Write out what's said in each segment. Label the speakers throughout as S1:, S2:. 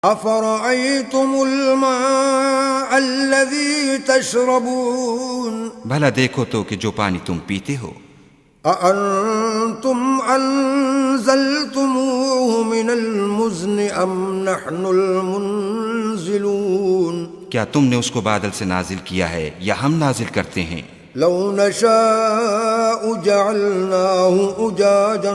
S1: أفرأيتم الماء الذي تشربون
S2: بھلا دیکھو تو کہ جو پانی تم پیتے ہو،
S1: أأنتم أنزلتموه من المزن أم نحن المنزلون
S2: کیا تم نے اس کو بادل سے نازل کیا ہے یا ہم نازل کرتے ہیں؟
S1: لو نشاء جعلناه أجاجا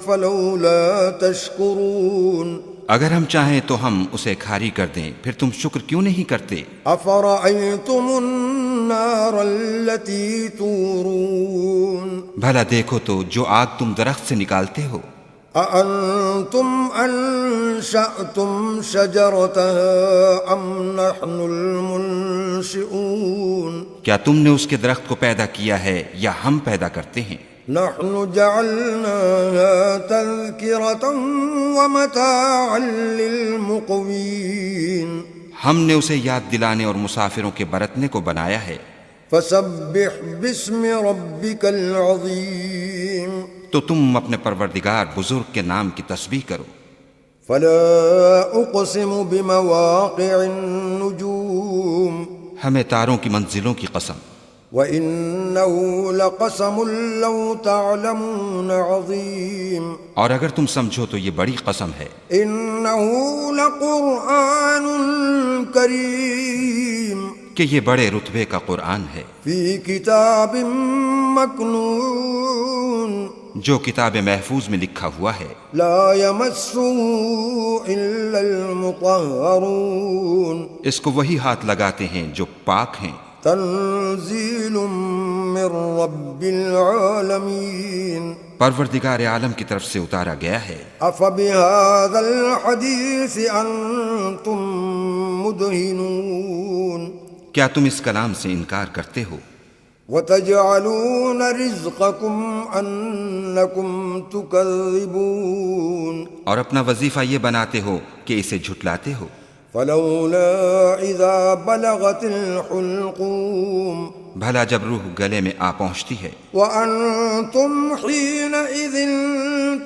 S1: فلولا تشكرون
S2: اگر ہم چاہیں تو ہم اسے کھاری کر دیں، پھر تم شکر کیوں نہیں کرتے؟
S1: أفرأيتم النار التي تورون
S2: بھلا دیکھو تو جو آگ تم درخت سے نکالتے ہو،
S1: أأنتم أنشأتم شجرتها أم نحن المنشئون
S2: کیا تم نے اس کے درخت کو پیدا کیا ہے یا ہم پیدا کرتے ہیں؟
S1: نحن جعلناها تذكرة ومتاعا للمقوين
S2: ہم نے اسے یاد دلانے اور مسافروں کے برتنے کو بنایا ہے۔
S1: فسبح باسم ربك العظيم
S2: تو تم اپنے پروردگار بزرگ کے نام کی تسبیح کرو۔
S1: فلا أقسم بمواقع النجوم
S2: ہمیں تاروں کی منزلوں کی قسم،
S1: وإنه لقسم لو تعلمون عظيم
S2: اور اگر تم سمجھو تو یہ بڑی قسم ہے۔
S1: إنه لقرآن كريم
S2: کہ یہ بڑے رتبے کا قرآن ہے،
S1: في كتاب مكنون
S2: جو کتاب محفوظ میں لکھا ہوا ہے،
S1: لا يمسه إلا المطهرون
S2: اس کو وہی ہاتھ لگاتے ہیں جو پاک ہیں۔
S1: تنزيل من رب العالمين
S2: پروردگار عالم کی طرف سے اتارا گیا ہے۔
S1: أفبهذا الحديث أنتم مدهنون
S2: کیا تم اس کلام سے انکار کرتے ہو؟
S1: وتجعلون رزقكم أنكم تكذبون
S2: اور اپنا وظیفہ یہ بناتے ہو کہ اسے جھٹلاتے ہو۔
S1: فلولا إذا بلغت الحلقوم
S2: بھلا جب روح گلے میں آ پہنچتی ہے،
S1: وأنتم حينئذ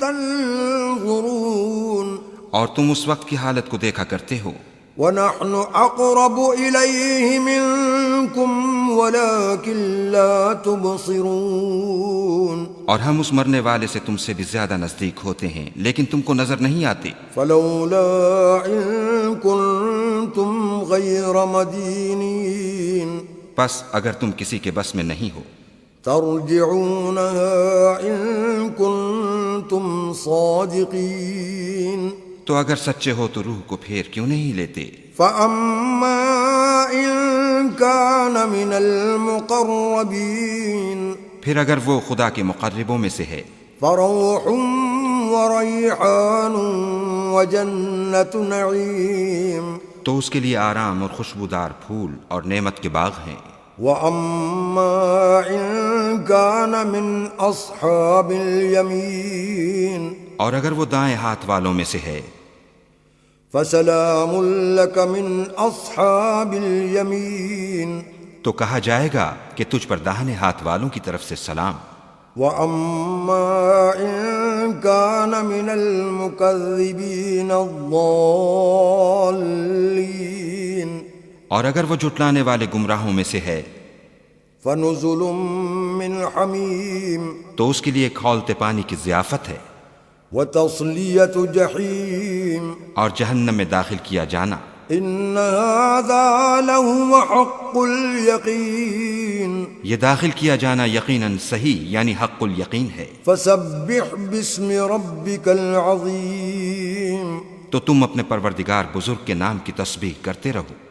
S1: تنظرون
S2: اور تم اس وقت کی حالت کو دیکھا کرتے ہو،
S1: ونحن أقرب إليه منكم ولكن لا تبصرون
S2: اور ہم اس مرنے والے سے تم سے بھی زیادہ نزدیک ہوتے ہیں لیکن تم کو نظر نہیں آتے۔
S1: فلولا إن كنتم غير مدينين
S2: پس اگر تم کسی کے بس میں نہیں ہو
S1: ترجعونها إن كنتم صادقين
S2: تو اگر سچے ہو تو روح کو پھیر کیوں نہیں لیتے؟
S1: فأما إن كان من المقربين
S2: پھر اگر وہ خدا کے مقربوں میں سے ہے
S1: فروح وريحان وجنة نعيم
S2: تو اس کے لیے آرام اور خوشبودار پھول اور نعمت کے باغ ہیں۔
S1: وأما إن كان من أصحاب اليمين
S2: اور اگر وہ دائیں ہاتھ والوں میں سے ہے
S1: فسلام لك من أصحاب اليمين
S2: تو کہا جائے گا کہ تجھ پر داہنے ہاتھ والوں کی طرف سے سلام۔
S1: وأما إن كان من المكذبين الضالين
S2: اور اگر وہ جھٹلانے والے گمراہوں میں سے ہے
S1: فنزل من حميم
S2: تو اس کے لیے کھولتے پانی کی ضیافت ہے،
S1: وتصلية جحيم
S2: اور جہنم میں داخل کیا جانا۔
S1: إن هذا لهو حق اليقين
S2: یہ داخل کیا جانا یقیناً صحیح یعنی حق الیقین ہے۔
S1: فسبح باسم ربك العظيم
S2: تو تم اپنے پروردگار بزرگ کے نام کی تسبیح کرتے رہو۔